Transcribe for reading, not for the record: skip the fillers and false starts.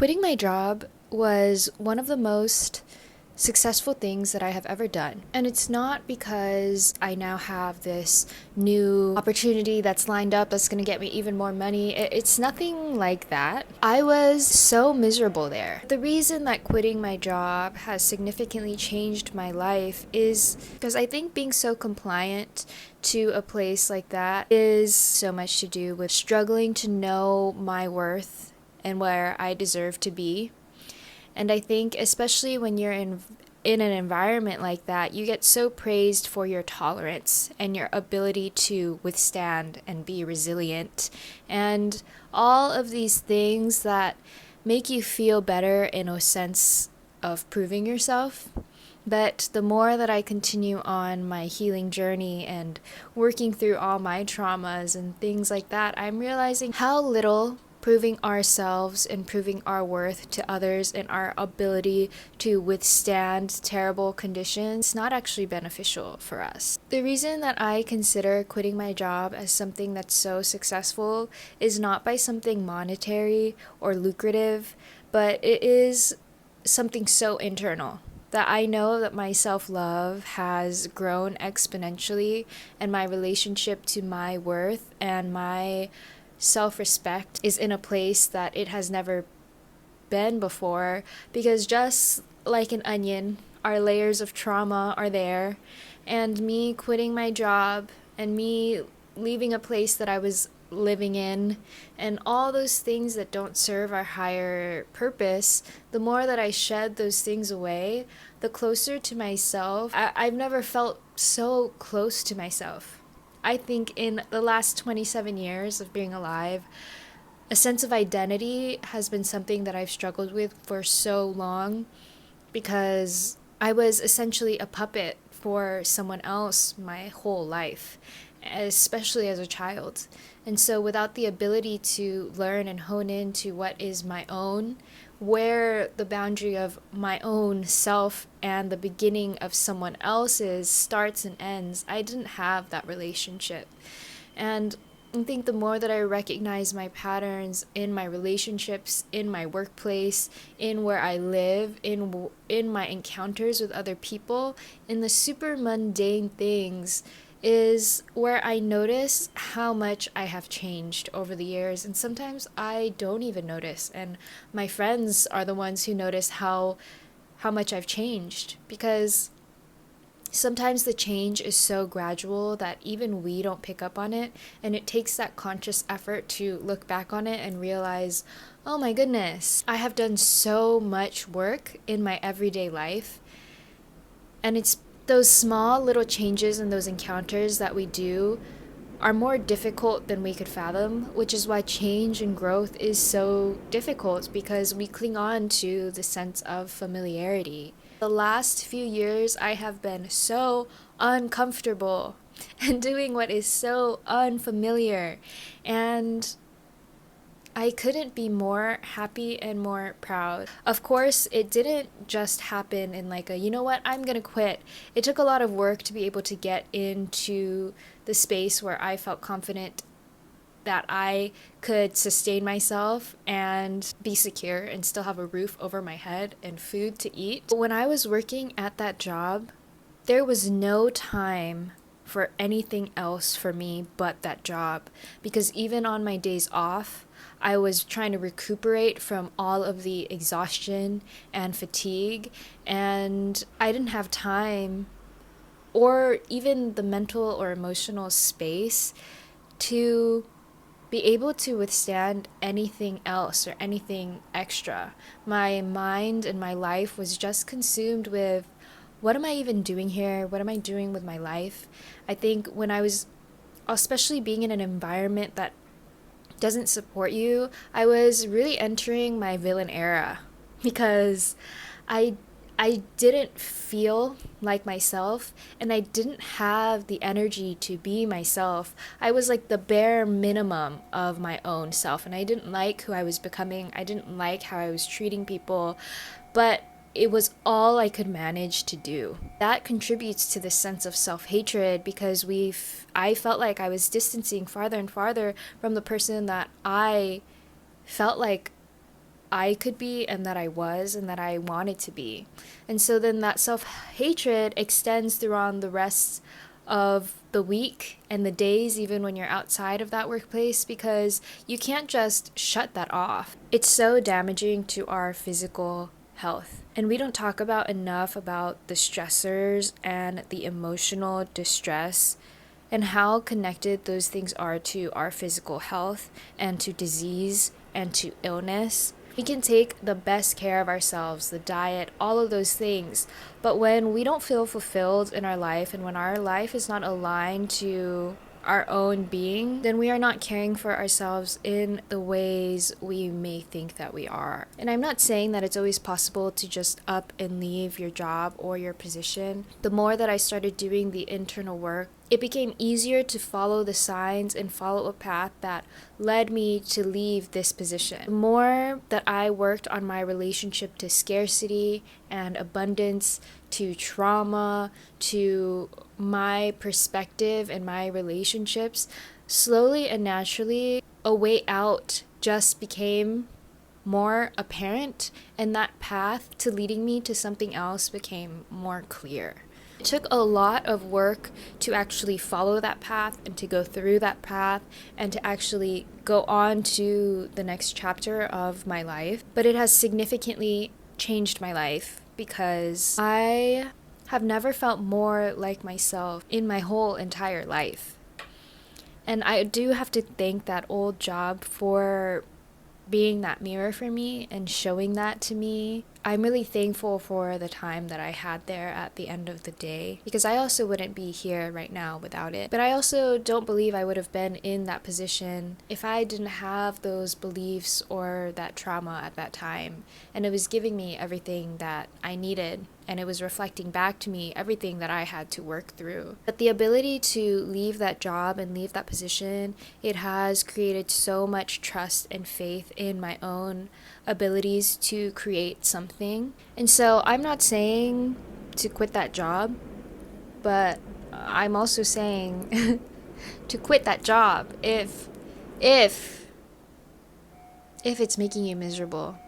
Quitting my job was one of the most successful things that I have ever done. And it's not because I now have this new opportunity that's lined up that's going to get me even more money. It's nothing like that. I was so miserable there. The reason that quitting my job has significantly changed my life is because I think being so compliant to a place like that is so much to do with struggling to know my worth and where I deserve to be. And I think especially when you're in an environment like that, you get so praised for your tolerance and your ability to withstand and be resilient and all of these things that make you feel better in a sense of proving yourself. But the more that I continue on my healing journey and working through all my traumas and things like that, I'm realizing how little proving ourselves and proving our worth to others and our ability to withstand terrible conditions is not actually beneficial for us. The reason that I consider quitting my job as something that's so successful is not by something monetary or lucrative, but it is something so internal that I know that my self-love has grown exponentially and my relationship to my worth and my self-respect is in a place that it has never been before, because just like an onion, our layers of trauma are there, and me quitting my job and me leaving a place that I was living in and all those things that don't serve our higher purpose, the more that I shed those things away, the closer to myself. I've never felt so close to myself. I think in the last 27 years of being alive, a sense of identity has been something that I've struggled with for so long, because I was essentially a puppet for someone else my whole life, especially as a child. And so without the ability to learn and hone into what is my own, where the boundary of my own self and the beginning of someone else's starts and ends, I didn't have that relationship. And I think the more that I recognize my patterns in my relationships, in my workplace, in where I live, in my encounters with other people, in the super mundane things, is where I notice how much I have changed over the years. And sometimes I don't even notice. And my friends are the ones who notice how much I've changed, because sometimes the change is so gradual that even we don't pick up on it. And it takes that conscious effort to look back on it and realize, oh my goodness, I have done so much work in my everyday life. And it's those small little changes and those encounters that we do are more difficult than we could fathom, which is why change and growth is so difficult, because we cling on to the sense of familiarity. The last few years, I have been so uncomfortable and doing what is so unfamiliar, and I couldn't be more happy and more proud. Of course, it didn't just happen in like a, you know what, I'm gonna quit. It took a lot of work to be able to get into the space where I felt confident that I could sustain myself and be secure and still have a roof over my head and food to eat. But when I was working at that job, there was no time for anything else for me but that job, because even on my days off, I was trying to recuperate from all of the exhaustion and fatigue, and I didn't have time or even the mental or emotional space to be able to withstand anything else or anything extra. My mind and my life was just consumed with, what am I even doing here? What am I doing with my life? I think when I was, especially being in an environment that doesn't support you, I was really entering my villain era, because I I didn't feel like myself, and I didn't have the energy to be myself. I was like the bare minimum of my own self, and I didn't like who I was becoming. I didn't like how I was treating people, but it was all I could manage to do. That contributes to this sense of self-hatred, because I felt like I was distancing farther and farther from the person that I felt like I could be and that I was and that I wanted to be. And so then that self-hatred extends throughout the rest of the week and the days, even when you're outside of that workplace, because you can't just shut that off. It's so damaging to our physical health. And we don't talk about enough about the stressors and the emotional distress and how connected those things are to our physical health and to disease and to illness. We can take the best care of ourselves, the diet, all of those things. But when we don't feel fulfilled in our life and when our life is not aligned to our own being, then we are not caring for ourselves in the ways we may think that we are. And I'm not saying that it's always possible to just up and leave your job or your position. The more that I started doing the internal work, it became easier to follow the signs and follow a path that led me to leave this position. The more that I worked on my relationship to scarcity and abundance, to trauma, to my perspective and my relationships, slowly and naturally, a way out just became more apparent, and that path to leading me to something else became more clear. It took a lot of work to actually follow that path and to go through that path and to actually go on to the next chapter of my life, but it has significantly changed my life because I have never felt more like myself in my whole entire life. And I do have to thank that old job for being that mirror for me and showing that to me. I'm really thankful for the time that I had there at the end of the day, because I also wouldn't be here right now without it. But I also don't believe I would have been in that position if I didn't have those beliefs or that trauma at that time. And it was giving me everything that I needed, and it was reflecting back to me everything that I had to work through. But the ability to leave that job and leave that position, it has created so much trust and faith in my own abilities to create something. And so I'm not saying to quit that job, but I'm also saying to quit that job if it's making you miserable.